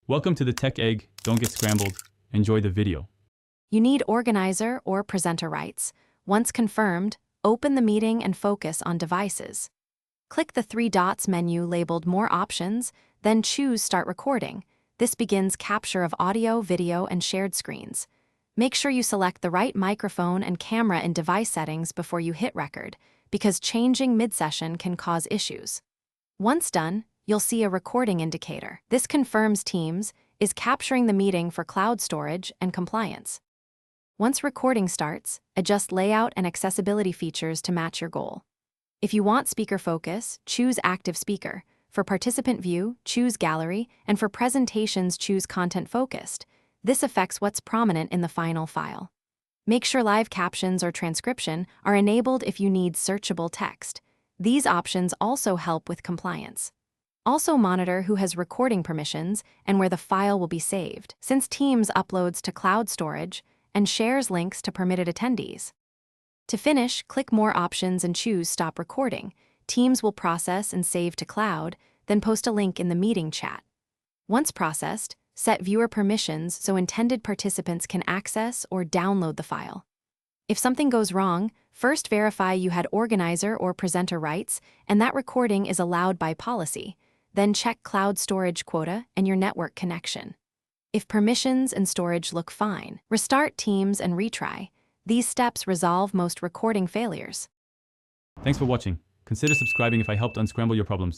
Welcome to the Tech Egg. Don't get scrambled. Enjoy the video. You need organizer or presenter rights. Once confirmed, open the meeting and focus on devices. Click the three dots menu labeled More Options, then choose Start Recording. This begins capture of audio, video, and shared screens. Make sure you select the right microphone and camera in device settings before you hit record, because changing mid-session can cause issues. Once done, you'll see a recording indicator. This confirms Teams is capturing the meeting for cloud storage and compliance. Once recording starts, adjust layout and accessibility features to match your goal. If you want speaker focus, choose Active Speaker. For participant view, choose Gallery, and for presentations, choose Content Focused. This affects what's prominent in the final file. Make sure live captions or transcription are enabled if you need searchable text. These options also help with compliance. Also monitor who has recording permissions and where the file will be saved, since Teams uploads to cloud storage and shares links to permitted attendees. To finish, click More Options and choose Stop Recording. Teams will process and save to cloud, then post a link in the meeting chat. Once processed, set viewer permissions so intended participants can access or download the file. If something goes wrong, first verify you had organizer or presenter rights and that recording is allowed by policy. Then check cloud storage quota and your network connection. If permissions and storage look fine, restart Teams and retry. These steps resolve most recording failures. Thanks for watching. Consider subscribing if I helped unscramble your problems.